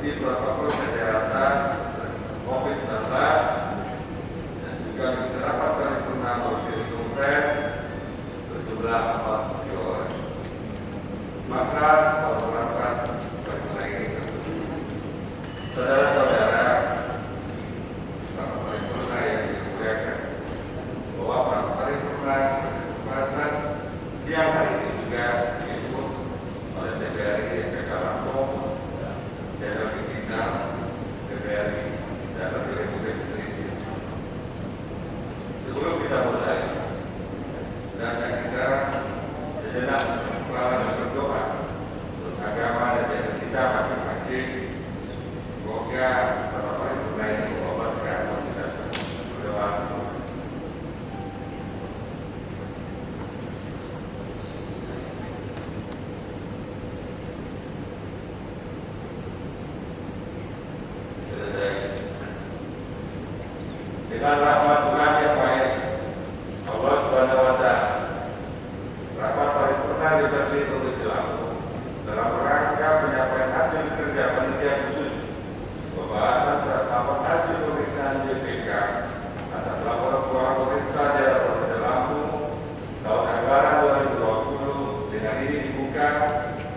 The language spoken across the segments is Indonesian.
mengikuti protokol kesehatan COVID-19 dan juga mengikuti rapat paripurna multi-instrumen berjumlah 40 orang. Maka rapat paripurna ini tertutup. Saudara-saudara, rapat paripurna yang dimuliakan, bahwa rapat paripurna berkesempatan siang hari ini juga diikut oleh TVRI SPK Lampung, Channel Digital TVRI dan Republik Indonesia. Sebelum kita mulai, hendaknya kita sejenak bersalat dan berdoa untuk agama dan jalan kita masing-masing. Semoga rapat paripurna ini mengobatkan kita berdoa. Dengan rahmat Tuhan yang baik, Allah Subhanahu wa Ta'ala, rapat paripurna Universitas Provinsi Lampung dalam rangka penyampaian hasil kerja panitia khusus pembahasan terhadap hasil pemeriksaan BPK atas laporan keuangan pemerintah daerah Provinsi Lampung tahun anggaran 2020 dengan ini dibuka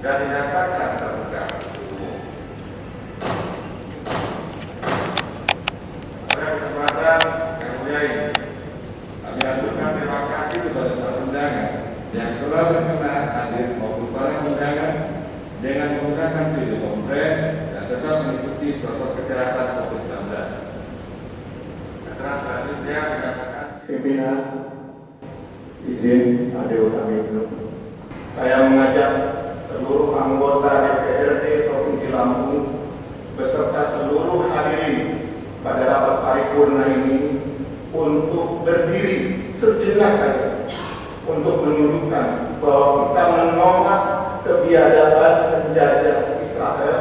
dan dinyatakan terbuka untuk umum. Pada kesempatan yang mulia ini, kami aturkan terima kasih kepada para undangan yang telah berkenan hadir maupun para undangan dengan menggunakan video konferensi dan tetap mengikuti protokol kesehatan COVID-19. Acara selanjutnya menyatakan Pimpinan izin Ade Utami. Saya mengajak seluruh anggota DPRD Provinsi Lampung beserta seluruh hadirin pada rapat paripurna ini untuk berdiri sejenak saja untuk menunjukkan bahwa kita menolak kebiadaban penjajah Israel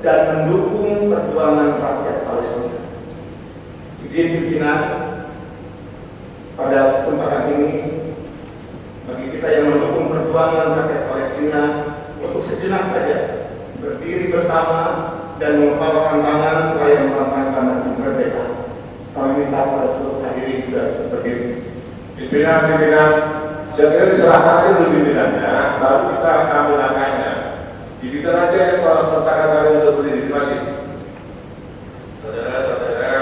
dan mendukung perjuangan rakyat Palestina. Izin pimpinan, pada kesempatan ini bagi kita yang mendukung perjuangan rakyat Palestina untuk sejenak saja berdiri bersama dan mengepalkan tangan seraya melambangkan hati merdeka. Kami minta pada seluruh hadirin juga berdiri. Pimpinan, saya kira diserahkan aja dulu pimpinannya, baru kita ambil langkahnya. Dibikin aja yang pertanyaan kali untuk berdiri. Terima kasih. saudara-saudara,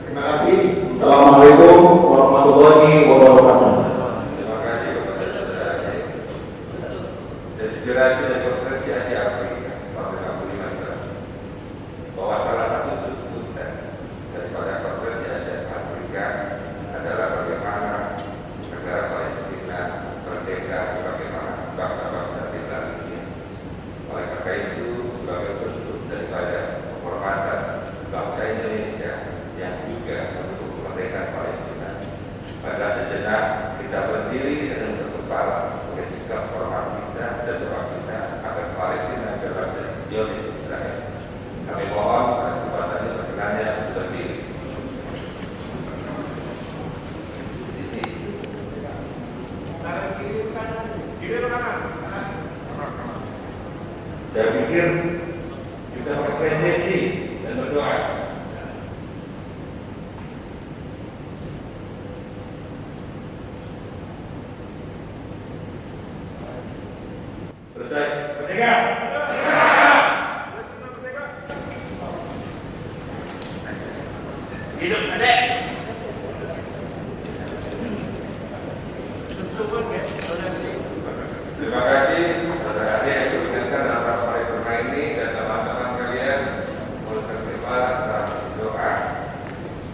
Terima kasih. Assalamualaikum warahmatullahi wabarakatuh. terima kasih kepada saudara dan inspirasi dari Konferensi Asia Afrika tahun 1965 bahwa salah satu tuntutan daripada Konferensi Asia Afrika adalah bagaimana negara Palestina merdeka sebagaimana bangsa-bangsa di dunia. Oleh karena itu, sebagai bentuk daripada penghormatan bangsa Indonesia yang juga mendukung kemerdekaan Palestina, pada sejenak kita berdiri dengan berkepala sebagai sikap hormat kita dan doa kita agar Palestina bebas dari Zionis Israel. Kami mohon pada kesempatan ini perkenannya untuk berdiri. Saya pikir kita pakai PSSI dan berdoa. Selesai. Merdeka. Hidup adek. Terima kasih saudara adik yang diingatkan dalam rapat paripurna ini dan teman-teman sekalian boleh terlibat dalam doa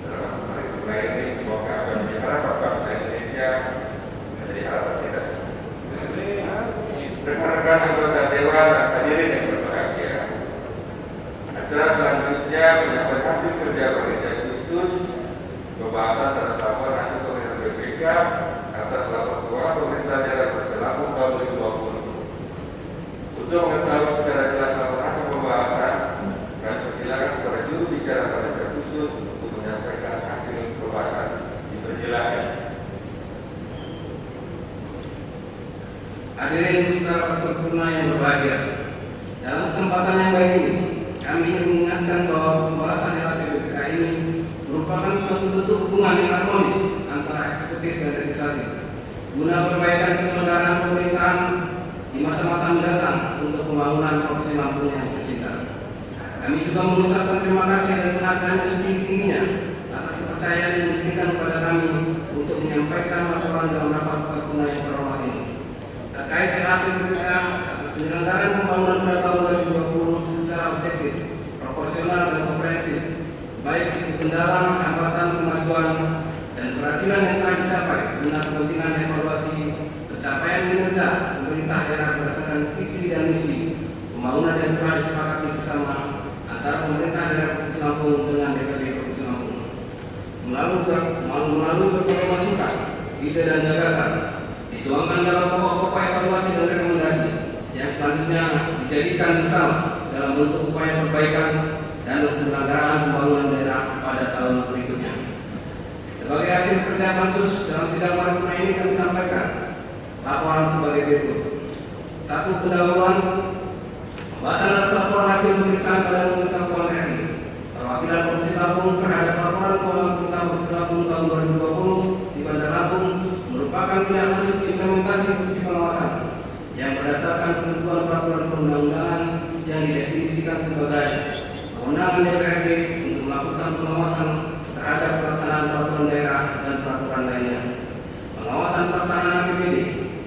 dalam rapat paripurna ini. Semoga apa yang menjadi harapan bangsa Indonesia menjadi harapan kita semua. Rekan-rekan anggota dewan dan hadirin yang berbahagia, acara selanjutnya menyampaikan hasil kerja panitia khusus pembahasan terhadap laporan hasil pemeriksaan BPK atas laporan keuangan pemerintah daerah Provinsi Lampung tahun 2020. Untuk mengetahui secara jelas laporan hasil pembahasan, kami persilakan kepada juru bicara panitia khusus untuk menyampaikan hasil pembahasan. Dipersilakan. Hadirin peserta paripurna yang berbahagia, dalam kesempatan yang baik ini kami ingin hubungan yang harmonis antara eksekutif dan legislatif guna perbaikan penyelenggaraan pemerintahan di masa-masa mendatang untuk pembangunan Provinsi Lampung yang tercinta. Kami juga mengucapkan terima kasih dan penghargaan yang setinggi-tingginya atas kepercayaan yang diberikan kepada kami untuk menyampaikan laporan dalam rapat paripurna yang terhormat ini terkait LHP BPK atas penyelenggaraan pembangunan pada tahun 2020 secara objektif, proporsional dan komprehensif, baik itu kendala, hambatan, kemajuan, dan keberhasilan yang telah dicapai guna kepentingan evaluasi pencapaian kinerja pemerintah daerah berdasarkan visi dan misi pembangunan yang telah disepakati bersama antara pemerintah daerah Provinsi Lampung dengan DPRD Provinsi Lampung. Melalui berbagai masukan, ide dan gagasan dituangkan dalam pokok-pokok evaluasi dan rekomendasi yang selanjutnya dijadikan bersama dalam bentuk upaya perbaikan dan penyelenggaraan pembangunan daerah pada tahun berikutnya. Sebagai hasil kerja pansus dalam sidang paripurna ini kami sampaikan laporan sebagai berikut. 1. Pendahuluan pembahasan atas laporan hasil pemeriksaan Badan Pemeriksa Keuangan RI perwakilan Provinsi Lampung terhadap laporan keuangan pemerintah Provinsi Lampung tahun 2020 di Bandar Lampung merupakan tindak lanjut implementasi fungsi pengawasan yang berdasarkan ketentuan peraturan perundang-undangan yang didefinisikan sebagai kewenangan DPRD untuk melakukan pengawasan terhadap pelaksanaan peraturan daerah dan peraturan lainnya, pengawasan pelaksanaan APBD,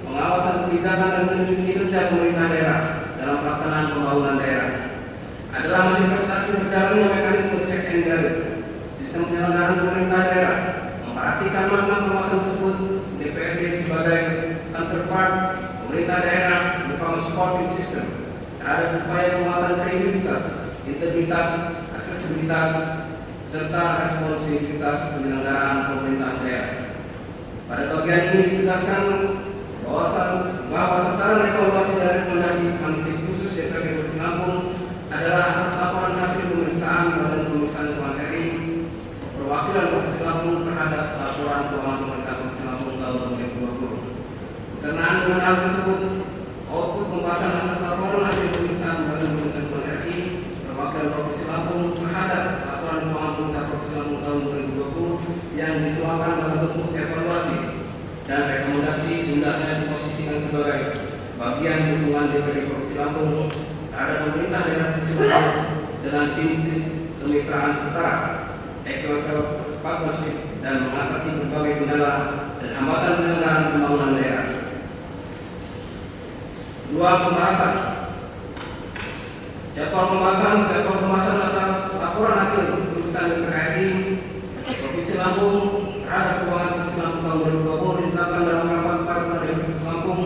pengawasan kebijakan dan kinerja pemerintah daerah dalam pelaksanaan pembangunan daerah, adalah manifestasi berjalannya mekanisme check and balance sistem penyelenggaraan pemerintah daerah. Memperhatikan makna pengawasan tersebut, DPRD sebagai counterpart pemerintah daerah merupakan supporting system terhadap upaya penguatan kredibilitas, integritas, aksesibilitas, serta responsivitas penyelenggaraan pemerintah daerah. Pada bagian ini ditegaskan bahwa sasaran evaluasi dan rekomendasi panitia khusus DPRD Provinsi Lampung adalah atas laporan hasil pemeriksaan Badan Pemeriksaan Keuangan RI perwakilan Provinsi Lampung terhadap laporan keuangan pemerintah Provinsi Lampung tahun 2020. Berkenaan dengan hal tersebut, output pembahasan atas laporan hasil pemeriksaan Badan Pemeriksaan Keuangan RI perwakilan Provinsi Lampung terhadap laporan keuangan pemerintah Provinsi Lampung tahun 2020 yang dituangkan dalam bentuk evaluasi dan rekomendasi hendaknya diposisikan sebagai bagian dukungan DPRD Provinsi Lampung terhadap pemerintah daerah Provinsi Lampung dengan prinsip kemitraan setara, equitable partnership, dan mengatasi berbagai kendala dan hambatan penyelenggaraan pembangunan daerah. 2. Pembahasan jadwal pembahasan atas laporan hasil pemeriksaan BPKRI Provinsi Lampung terhadap keuangan Provinsi Lampung tahun 2020 ditetapkan dalam rapat paripurna Provinsi Lampung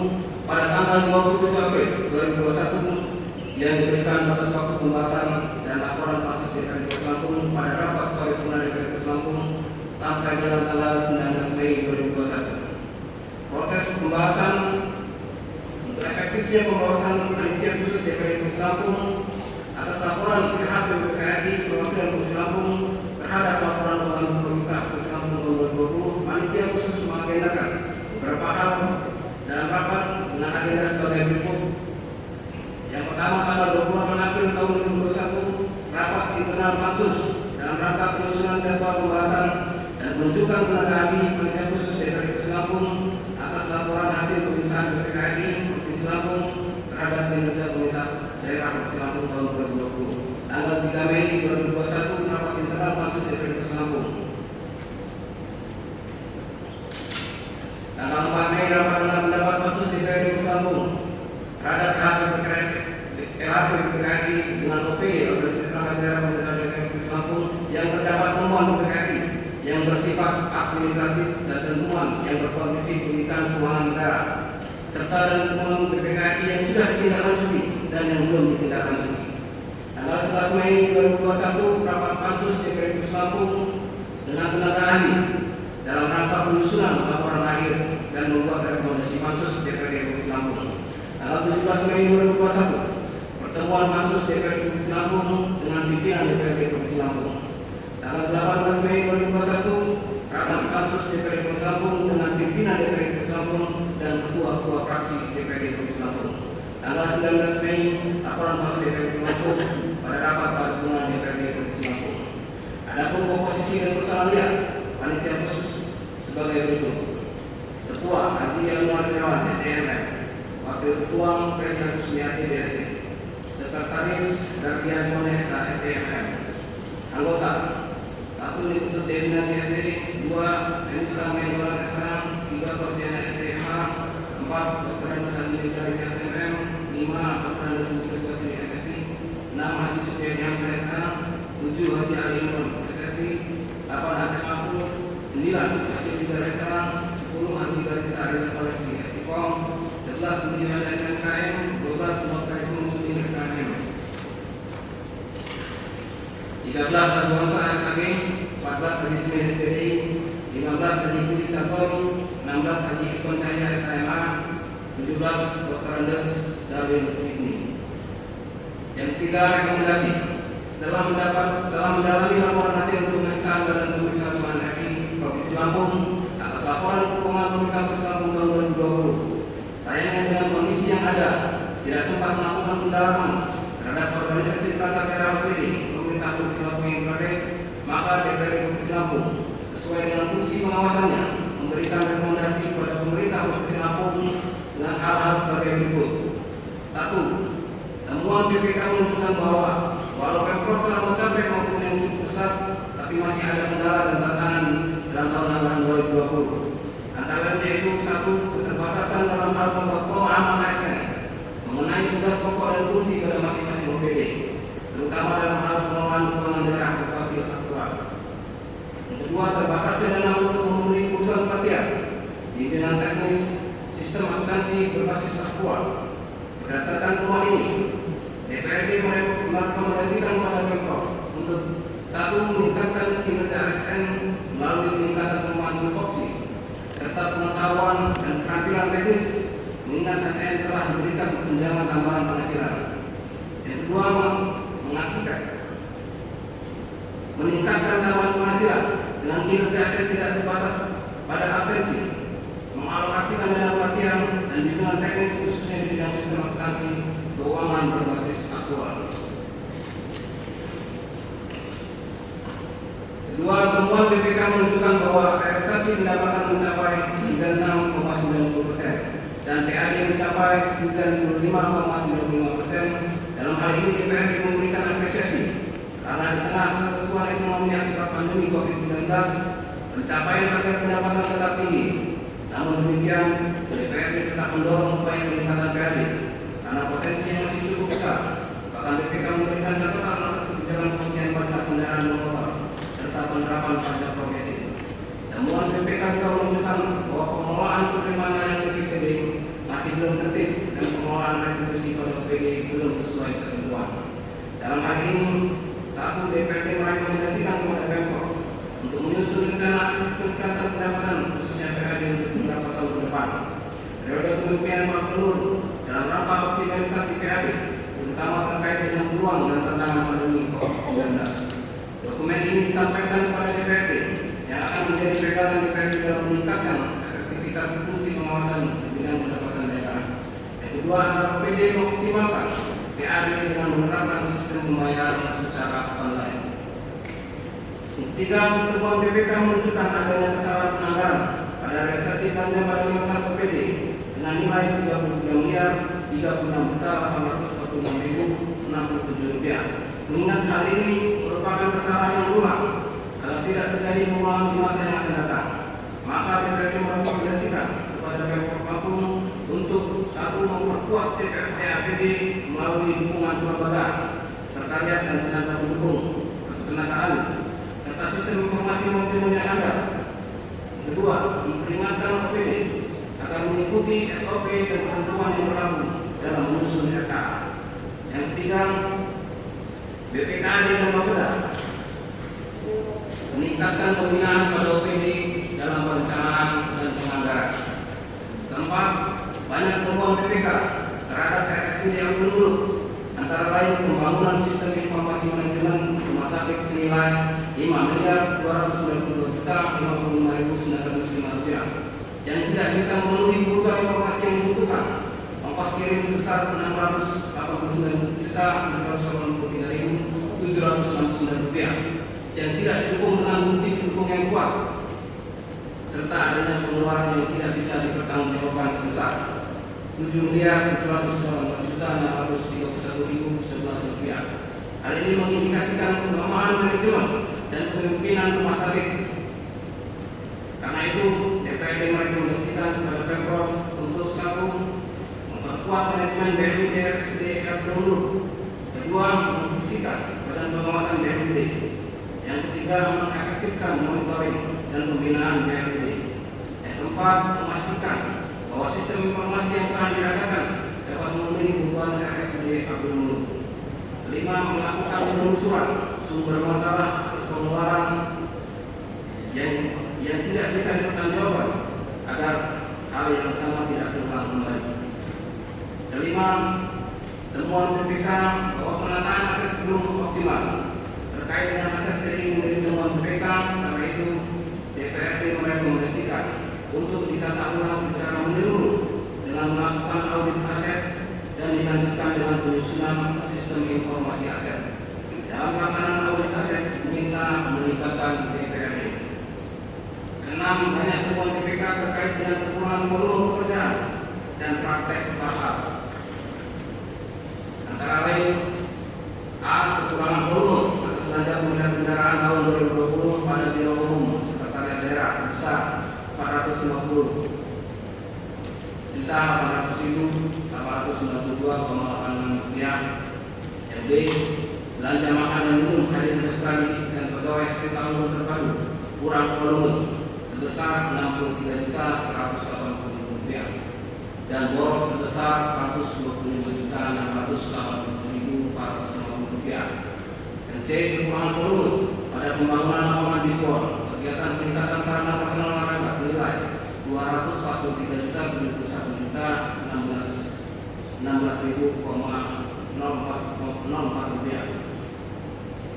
pada tanggal 27 April 2021 yang diberikan batas waktu pembahasan dan laporan pansus DPRD Provinsi Lampung pada rapat paripurna DPRD Provinsi Lampung sampai dengan tanggal 19 Mei 2021. Proses pembahasan untuk efektifnya pembahasan panitia khusus DPRD Provinsi Lampung atas laporan LHP BPKRI perwakilan Provinsi Lampung terhadap laporan keuangan pemerintah Provinsi Lampung tahun 2020, panitia khusus mengagendakan beberapa hal dalam rapat dengan agenda sebagai berikut. Yang pertama, tanggal 28 April tahun 2021, rapat internal pansus dalam rangka penyusunan jadwal pembahasan dan menunjukkan tenaga ahli panitia khusus DPRD Provinsi Lampung atas laporan hasil pemeriksaan BPKRI Provinsi Lampung terhadap kinerja pemerintah daerah Provinsi Lampung tahun 2020. Tanggal 3 Mei 2021, rapat internal pansus DPRD Provinsi Lampung. Tanggal 4 Mei, rapat dengan pendapat pansus DPRD Provinsi Lampung terhadap LHP BPKRI dengan OPD Organisasi Perangkat Daerah Pemerintah Daerah Provinsi Lampung yang terdapat temuan BPKRI yang bersifat administratif dan temuan yang berpotensi merugikan keuangan negara, serta dan temuan BPKRI yang sudah ditindaklanjuti dan yang belum ditindaklanjuti. Tanggal 11 Mei 2021, rapat pansus DPRD Provinsi Lampung dengan tenaga ahli dalam rangka penyusunan laporan akhir dan membuat rekomendasi pansus DPRD Provinsi Lampung. Tanggal 17 Mei 2021, pertemuan pansus DPRD Provinsi Lampung dengan pimpinan DPRD Provinsi Lampung. Tanggal 18 Mei 2021, rapat pansus DPRD Provinsi Lampung dengan pimpinan DPRD Provinsi Lampung dan ketua-ketua fraksi DPRD Provinsi Lampung. Tanggal 19 Mei, laporan pansus DPRD Provinsi Lampung pada rapat paripurna DPRD Provinsi Lampung. Adapun komposisi dan persoalan lihat panitia khusus sebagai berikut: Ketua Haji Anwar Irawan SDMM, Wakil Ketua Ferry Agusmiati BSC, Sekretaris Dardian Monesa SDMM. Anggota: 1 Ditutup Devina DSC, 2 Enisra Menggolan SH, 3 Kordiana SDH, 4 Dr. Anissa dari SMM, 5 Dr. Anissa Bukeswasi FSI, 6 Haji Supriyadi Hamzah SH, 7 Haji Ali Imron SFI, 8 Asep Abdul, 9 Yasin Tidar SH, 10 Haji dari Sa'adil Palek di STIKOM, 11 Budi Hada SMKM, 12 Dr. Ismun Sudin SHM, 13 Azuansa SAG, 14 Haji Ismail SPDI, 15 Haji Budi Sabon, 16 Haji Iskon Cahya SMA, 17 Dr. Andes Darwin Ibni. Yang ketiga, rekomendasi. Setelah mendalami laporan hasil pemeriksaan Badan Pemeriksa Keuangan RI Provinsi Lampung atas laporan keuangan pemerintah Provinsi Lampung tahun 2020, sayangnya dengan kondisi yang ada tidak sempat melakukan pendalaman terhadap organisasi perangkat daerah OPD pemerintah Provinsi Lampung yang terkait, maka DPRD Provinsi Lampung sesuai dengan fungsi pengawasannya memberikan rekomendasi kepada pemerintah Provinsi Lampung dengan hal-hal sebagai berikut. 1. Temuan BPK menunjukkan bahwa walau Pemprov telah mencapai maupun yang cukup besar, tapi masih ada kendala dan tantangan dalam tahun anggaran 2020. Antara lain yaitu 1. Keterbatasan dalam hal pemahaman ASN mengenai tugas pokok dan fungsi pada masing-masing OPD, terutama dalam hal pengelolaan keuangan daerah berbasis aktual. Yang kedua, terbatasnya dana untuk memenuhi kebutuhan pelatihan pimpinan teknis sistem akuntansi berbasis aktual. Berdasarkan temuan ini, DPRD merekomendasikan kepada Pemprov untuk 1. Meningkatkan kinerja ASN melalui peningkatan pemahaman tupoksi serta pengetahuan dan keterampilan teknis, mengingat ASN telah diberikan tunjangan tambahan penghasilan. Yang kedua, meningkatkan tambahan penghasilan dengan kinerja ASN tidak sebatas pada absensi, mengalokasikan dana pelatihan dan bimbingan teknis khususnya di bidang sistem akuntansi keuangan berbasis aktual. Kedua, temuan BPK menunjukkan bahwa realisasi pendapatan mencapai 96,90% dan PAD mencapai 95,95%. Dalam hal ini DPRD memberikan apresiasi karena di tengah kekesulitan ekonomi akibat pandemi COVID-19, pencapaian target pendapatan tetap tinggi. Namun demikian, DPRD tetap mendorong upaya peningkatan PAD karena potensi yang masih cukup besar. Bahkan BPK memberikan catatan atas kebijakan pemutihan pajak kendaraan bermotor serta penerapan pajak progresif. Temuan BPK juga menunjukkan bahwa pengelolaan penerimaan layanan PPTB masih belum tertib dan pengelolaan retribusi pada OPD belum sesuai ketentuan. Dalam hal ini, 1. DPRD merekomendasikan kepada Pemprov untuk menyusun rencana aksi peningkatan pendapatan khususnya PAD untuk beberapa tahun ke depan. Periode kepemimpinan Pak Gubernur dalam rangka optimalisasi PAD, terutama terkait dengan peluang dan tantangan pandemi COVID-19. Dokumen ini disampaikan kepada DPRD yang akan menjadi pegangan DPRD dalam meningkatkan efektivitas fungsi pengawasan di bidang pendapatan daerah. Yang kedua, agar OPD mengoptimalkan PAD dengan menerapkan sistem pembayaran secara online. Yang ketiga, temuan BPK menunjukkan adanya kesalahan penganggaran pada realisasi belanja pada 15 OPD dengan nilai Rp33.846.846.067. Mengingat hal ini merupakan kesalahan yang berulang agar tidak terjadi pengulangan di masa yang akan datang, maka DPRD merekomendasikan kepada Pemprov Lampung untuk 1. Memperkuat TAPD melalui dukungan kelembagaan, sekretariat dan tenaga pendukung atau tenaga ahli serta sistem informasi manajemen yang ada. Kedua, memperingatkan OPD agar mengikuti SOP dan ketentuan yang berlaku dalam menyusun RKA. Yang ketiga, BPKAD dan Bapeda meningkatkan pembinaan pada OPD dalam perencanaan dan penganggaran. Keempat, banyak temuan BPK terhadap RSUD yang menurun, antara lain pembangunan sistem informasi manajemen rumah sakit senilai Rp5.292.055.905 yang tidak bisa memenuhi kebutuhan informasi yang dibutuhkan, ongkos kirim sebesar Rp689.783.769 yang tidak didukung dengan bukti pendukung yang kuat, serta adanya pengeluaran yang tidak bisa dipertanggungjawabkan sebesar Rp7.711.631.011. Hal ini mengindikasikan kelemahan manajemen dan kepemimpinan rumah sakit. Karena itu, DPRD merekomendasikan kepada Pemprov untuk 1. Memperkuat manajemen BRUD RSUD Abdul. 2. Memfungsikan badan pengawasan BRUD. Yang ketiga, mengefektifkan monitoring dan pembinaan BRUD. Yang keempat, memastikan bahwa sistem informasi yang telah diadakan dapat memenuhi kebutuhan RSUD Abdul Muluk. 5. Melakukan penelusuran sumber masalah atas pengeluaran yang tidak bisa dipertanggungjawabkan agar hal yang sama tidak terulang kembali. 5. Temuan BPK bahwa penataan aset belum optimal. Terkait dengan aset seiring dari temuan BPK, karena itu DPRD merekomendasikan untuk ditata ulang secara menyeluruh dengan melakukan audit aset dan dilanjutkan dengan penyusunan sistem informasi aset. Dalam pelaksanaan audit aset diminta melibatkan DPRD. 6. Banyak temuan BPK terkait dengan kekurangan volume pekerjaan dan praktek tahap. Antara lain A. Kekurangan volume atas belanja pembelian kendaraan tahun 2020 pada Biro Umum Sekretariat Daerah sebesar Rp450.892,86. Yang B. Belanja makan dan minum hadirin peserta didik dan pegawai STK umum terpadu kurang volume sebesar Rp63.180.000 dan boros sebesar Rp125.680.450. Yang C. Kekurangan volume pada pembangunan lapangan bisport kegiatan peningkatan sarana prasarana olahraga senilai Rp241.716.004.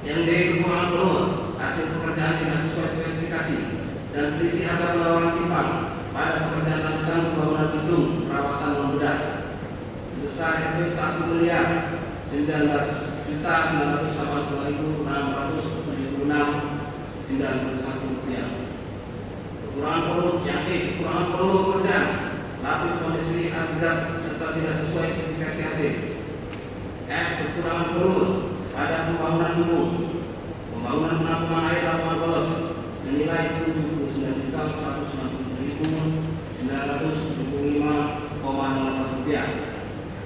Yang D. Kekurangan volume hasil pekerjaan tidak sesuai spesifikasi dan selisih harga penawaran Tipang pada pekerjaan lanjutan pembangunan gedung perawatan membedah sebesar Rp19.982.676.91. Kekurangan volume yang E. Kekurangan volume pekerjaan lapis kondisi agregat serta tidak sesuai spesifikasi hasil. F. Kekurangan volume pada pembangunan hubung, pembangunan penampungan air lapangan golf senilai Rp799.975,04.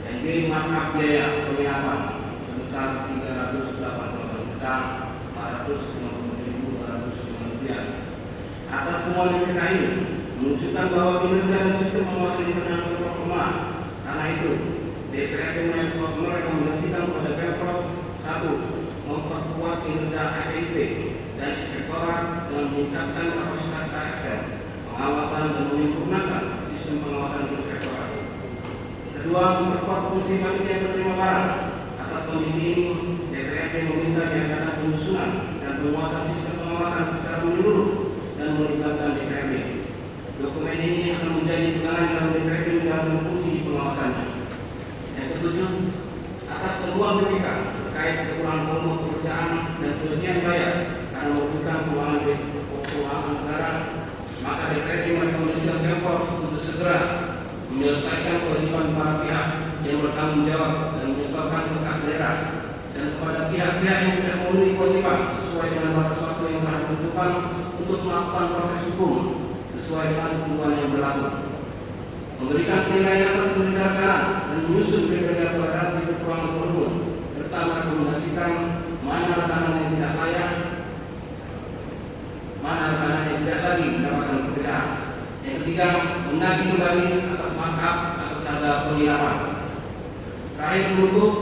Yang G. Markup biaya penginapan sebesar Rp388.450.205. Atas temuan BPK ini menunjukkan bahwa kinerja dan sistem pengawasan internal Pemprov lemah. Karena itu, DPRD merekomendasikan kepada Pemprov 1. Memperkuat kinerja APIP dan inspektorat dengan meningkatkan kapasitas ASN, pengawasan dan menyempurnakan sistem pengawasan inspektorat. Kedua, memperkuat fungsi panitia penerima barang. Atas kondisi ini, DPRD meminta diadakan penyusunan dan penguatan sistem pengawasan secara menyeluruh dan melibatkan DPRD. Dokumen ini akan menjadi pegangan dalam DPRD menjalankan fungsi pengawasannya. Yang ketujuh, atas temuan BPK terkait kekurangan volume pekerjaan dan kelebihan bayar karena merugikan keuangan negara, maka DPRD merekomendasikan Pemprov untuk segera menyelesaikan kewajiban para pihak yang bertanggung jawab dan menyetorkan ke kas daerah, dan kepada pihak-pihak yang tidak memenuhi kewajiban sesuai dengan batas waktu yang telah ditentukan untuk melakukan proses hukum sesuai dengan ketentuan yang berlaku. Memberikan penilaian atas kinerja rekanan dan menyusun kriteria toleransi kekurangan volume serta merekomendasikan mana rekanan yang tidak layak, mana rekanan yang tidak lagi mendapatkan pekerjaan. Yang ketiga, menagih kembali atas markup atas harga penginapan. Terakhir menutup,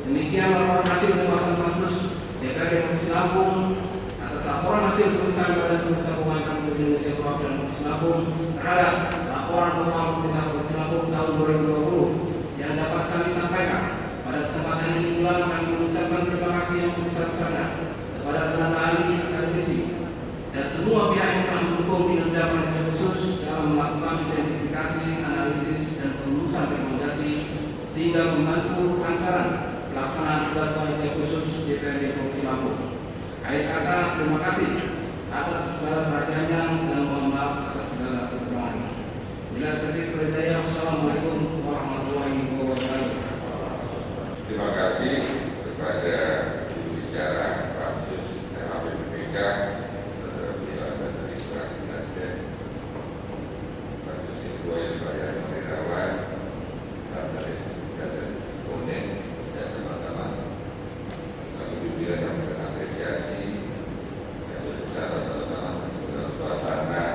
demikian laporan hasil pengawasan pansus DPRD Provinsi Lampung atas laporan hasil pemeriksaan Badan Pemeriksa Keuangan Republik Indonesia Perwakilan Provinsi Lampung terhadap laporan keuangan pemerintah Provinsi Lampung tahun 2020 yang dapat kami sampaikan. Pada kesempatan ini pula kami mengucapkan terima kasih yang sebesar-besarnya kepada tenaga ahli, akademisi, dan semua pihak yang telah mendukung kinerja panitia khusus dalam melakukan identifikasi, analisis, dan perumusan rekomendasi sehingga membantu kelancaran pelaksanaan tugas panitia khusus DPRD Provinsi Lampung. Akhir kata, terima kasih. atas segala kerajaannya dan mohon maaf atas segala kekurangannya. Bila terjadi perintahnya, Assalamualaikum warahmatullahi wabarakatuh. Terima kasih kepada juru bicara Pansus RAPBK, saudara beliau dari fraksi Nasdem. Pansus ini dua yang dibayar oleh Irawan, Santaris dan Bonen dan teman-teman. Satu juga yang mengapresiasi kesuksesan teman-teman dalam suasana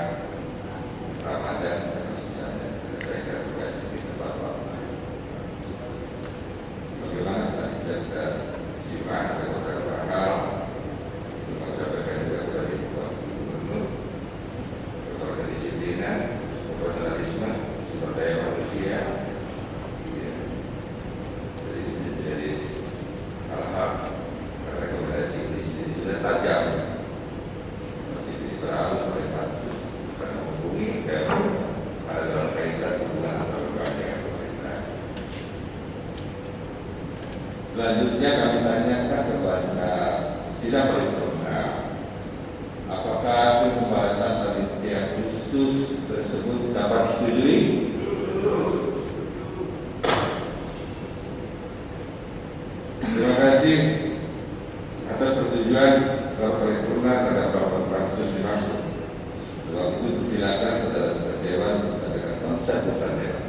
Ramadan dan susahnya selesaikan tugas di tempat waktu. Bagaimana tadi kita simak ada beberapa hal itu mencapai juga dari Gubernur soal kedisiplinan, profesionalisme, sumber daya manusia. Jadi hal-hal rekomendasi ini sudah tajam. Harus oleh pansus karena menghubungi ada dalam kaitan hubungan antara lembaga dengan pemerintah. Selanjutnya kami tanyakan kepada sidang paripurna, apakah hasil pembahasan panitia khusus tersebut dapat disetujui? Terima kasih atas persetujuan rapat paripurna terhadap rapat pansus dimaksud. Waktu itu silakan saudara sekretaris dewan membacakan konsep putusan dewan.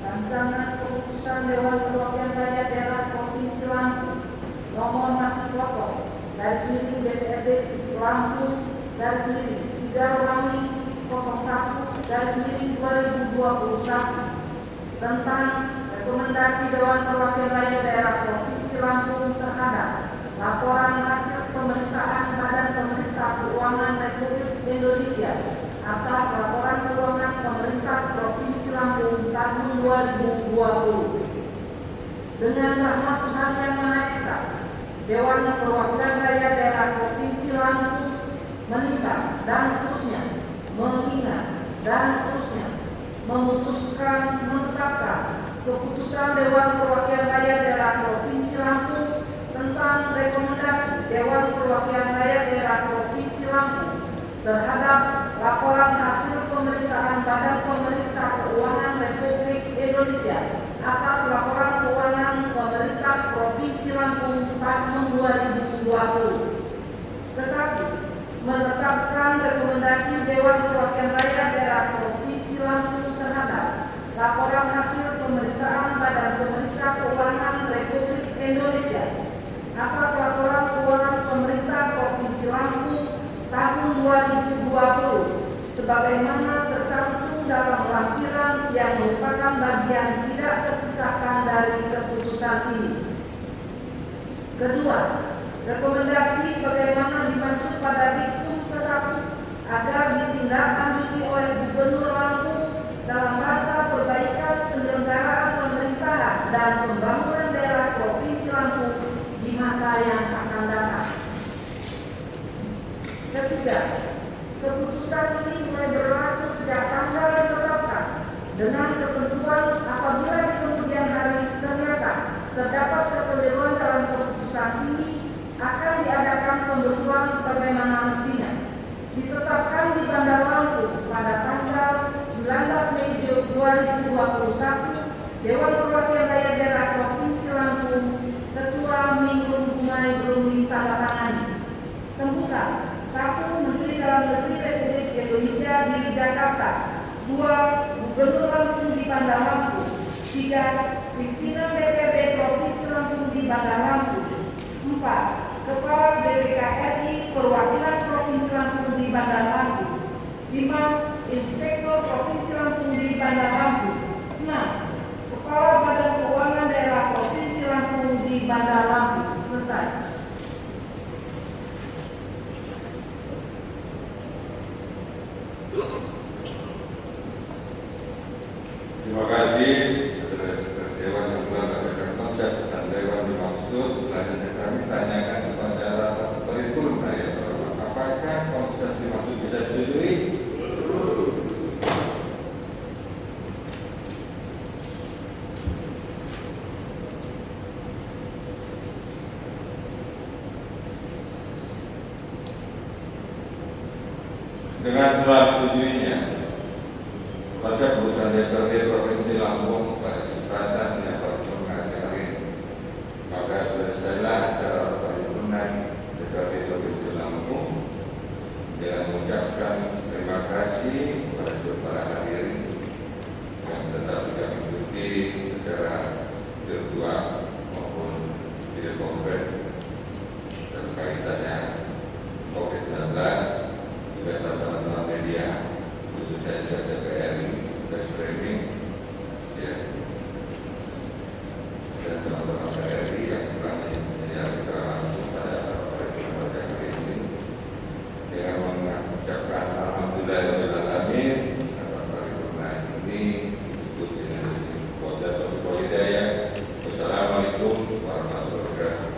Rancangan keputusan Dewan Perwakilan Rakyat Daerah Provinsi Lampung nomor masih kosong /DPRD Lampung /Romi-01/2021 tentang rekomendasi Dewan Perwakilan Rakyat Daerah Provinsi Lampung terhadap laporan hasil pemeriksaan Badan Pemeriksa Keuangan Republik Indonesia atas laporan keuangan pemerintah Provinsi Lampung tahun 2020. Dengan rahmat Tuhan Yang Maha Esa, Dewan Perwakilan Rakyat Daerah Provinsi Lampung meningkat dan seterusnya, menghina dan seterusnya, memutuskan menetapkan keputusan Dewan Perwakilan Rakyat Daerah Provinsi Lampung tentang rekomendasi Dewan Perwakilan Rakyat Daerah Provinsi Lampung terhadap laporan hasil pemeriksaan Badan Pemeriksa Keuangan Republik Indonesia atas laporan keuangan pemerintah Provinsi Lampung tahun 2020. Kesatu, menetapkan rekomendasi Dewan Perwakilan Rakyat Daerah Provinsi Lampung terhadap laporan hasil pemeriksaan Badan Pemeriksa Keuangan Republik Indonesia atas laporan keuangan pemerintah Provinsi Lampung tahun 2020 sebagaimana tercantum dalam lampiran yang merupakan bagian tidak terpisahkan dari keputusan ini. Kedua, rekomendasi bagaimana dimaksud pada diktum ke-1 agar ditindaklanjuti oleh Gubernur Lampung dalam rangka perbaikan penyelenggaraan pemerintahan dan pembangunan daerah Provinsi Lampung di masa yang akan datang. Ketiga, keputusan ini mulai berlaku sejak tanggal ditetapkan dengan ketentuan apabila di kemudian hari ternyata terdapat kekeliruan dalam keputusan ini akan diadakan pembentukan sebagaimana mestinya. Ditetapkan di Bandar Lampung pada tanggal 19 Mei 2021, Dewan Perwakilan Rakyat Daerah Provinsi Lampung, Ketua Minggun Sumai belum ditandatangani. Tembusan 1. Menteri Dalam Negeri Republik Indonesia di Jakarta. 2. Gubernur Lampung di Bandar Lampung. 3. Pimpinan DPRD Provinsi Lampung di Bandar Lampung. 4. Kepala BPK RI Perwakilan Provinsi Lampung di Bandar Lampung. 5. Inspektur Provinsi Lampung di Bandar Lampung. 6. Kepala Badan Keuangan Daerah Provinsi Lampung di Bandar Lampung. Selesai. Terima kasih saudara sekretaris dewan yang telah membacakan konsep putusan dewan dimaksud. Selanjutnya kami tanyakan kepada rapat paripurna yang terhormat, apakah konsep dimaksud bisa disetujui? menyetujui konsep keputusan DPRD Provinsi Lampung pada kesempatan yang paripurna ini. Maka selesailah acara paripurna DPRD Provinsi Lampung dengan mengucapkan terima kasih kepada seluruh para hadirin yang tetap juga mengikuti secara virtual maupun video conference dalam kaitannya COVID-19, juga teman-teman media khususnya juga TVRI dan streaming ya, dan teman-teman TVRI yang telah menyiarkan secara langsung pada paripurna ini dengan mengucapkan alhamdulillahirobbilalamin atas paripurna ini ikut dengan Polda Metro Jaya. Wassalamualaikum warahmatullahi wabarakatuh.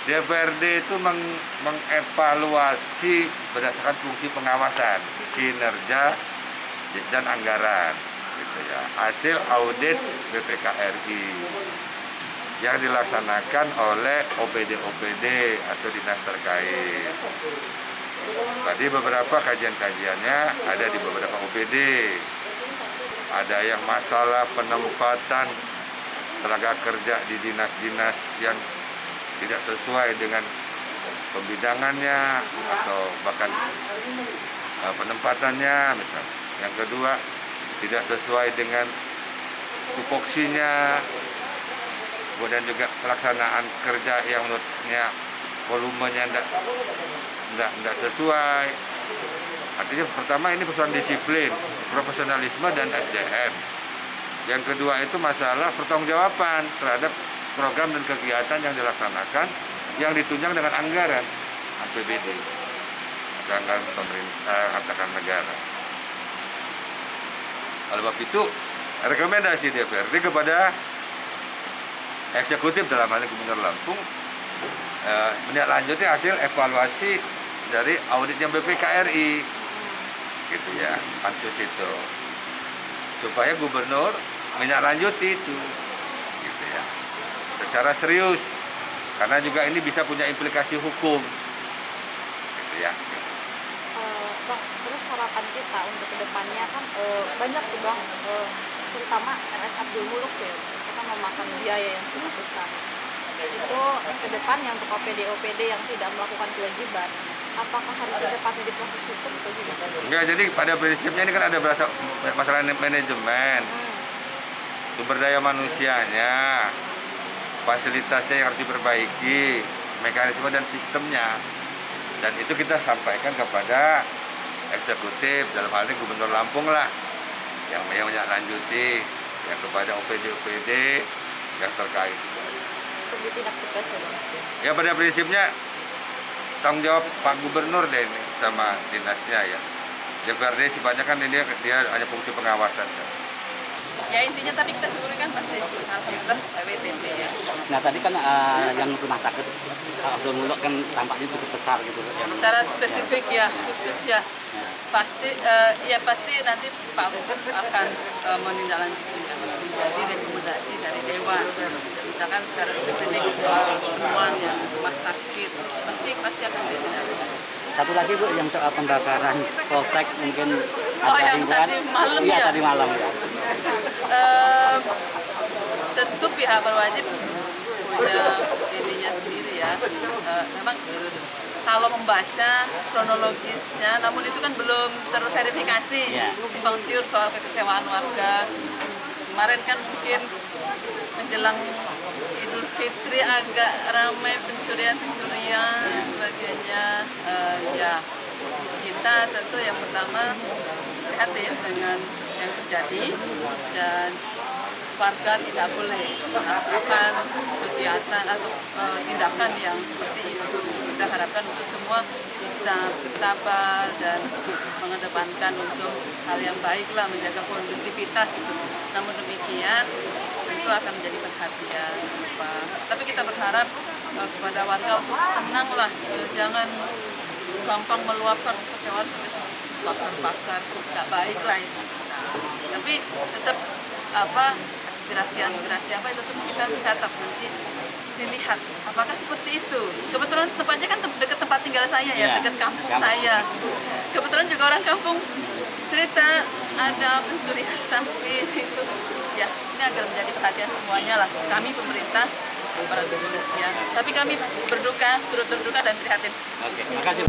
DPRD itu mengevaluasi berdasarkan fungsi pengawasan, kinerja dan anggaran, gitu ya. Hasil audit BPKRI yang dilaksanakan oleh OPD atau dinas terkait. Tadi beberapa kajian-kajiannya ada di beberapa OPD. Ada yang masalah penempatan tenaga kerja di dinas-dinas yang tidak sesuai dengan pembidangannya atau bahkan penempatannya misalnya. Yang kedua, tidak sesuai dengan tupoksinya, kemudian juga pelaksanaan kerja yang menurutnya volumenya tidak sesuai. Artinya pertama ini persoalan disiplin, profesionalisme dan SDM. Yang kedua itu masalah pertanggungjawaban terhadap program dan kegiatan yang dilaksanakan yang ditunjang dengan anggaran APBD, anggaran pemerintah, anggaran negara. Oleh sebab itu, rekomendasi DPRD kepada eksekutif dalam hal ini Gubernur Lampung menindaklanjuti hasil evaluasi dari auditnya BPKRI, gitu ya, pansus itu, supaya Gubernur menindaklanjuti itu, gitu ya, secara serius, karena juga ini bisa punya implikasi hukum, gitu ya. Bang, terus harapan kita untuk kedepannya kan banyak tuh Bang, terutama RS Abdul Muluk ya, kita memakan biaya yang cukup besar. Itu ke depannya untuk OPD yang tidak melakukan kewajiban, apakah harus secepatnya diproses hukum atau gimana? Enggak, jadi pada prinsipnya ini kan ada masalah manajemen, sumber daya manusianya, fasilitasnya yang harus diperbaiki, mekanisme dan sistemnya. Dan itu kita sampaikan kepada eksekutif, dalam hal ini Gubernur Lampung lah, yang menindaklanjuti, yang kepada OPD yang terkait. Untuk ditindak tegas ya Bang? Ya pada prinsipnya tanggung jawab Pak Gubernur deh ini sama dinasnya ya. DPRD sifatnya kan dia hanya fungsi pengawasan. Ya intinya tapi kita syukuri kan pasti alhamdulillah WTP ya. Nah tadi kan yang rumah sakit Abdul Muluk kan tampaknya cukup besar gitu. Secara spesifik ya khusus ya pasti pasti nanti Pak Gubernur akan menindaklanjuti menjadi rekomendasi dari Dewan. Misalkan secara spesifik soal penemuan yang rumah sakit pasti akan ditindaklanjuti. Satu lagi Bu, yang soal pembakaran polsek mungkin ada yang tadi malam iya, ya? Tadi malam ya. Tentu pihak berwajib punya ininya sendiri ya. Memang kalau membaca kronologisnya, namun itu kan belum terverifikasi simpang siur soal kekecewaan warga. Kemarin kan mungkin menjelang Idul Fitri agak ramai pencurian dan sebagainya. Ya kita tentu yang pertama prihatin dengan yang terjadi dan warga tidak boleh melakukan kegiatan atau tindakan yang seperti itu. Kita harapkan untuk semua bisa bersabar dan mengedepankan untuk hal yang baik lah, menjaga kondusivitas gitu. Namun demikian itu akan menjadi perhatian. Tapi kita berharap kepada warga untuk tenanglah, jangan gampang meluapkan kekecewaan sampai segitu, bakar-bakar, nggak baik lah itu. Tapi tetap aspirasi apa itu tetap kita catat, nanti dilihat apakah seperti itu. Kebetulan tempatnya kan dekat tempat tinggal saya ya, dekat kampung saya. Kebetulan juga orang kampung cerita ada pencurian sampah itu. Ya, ini agar menjadi perhatian semuanya lah. Kami pemerintah, para kepolisian. Tapi kami turut berduka dan prihatin. Oke, makasih.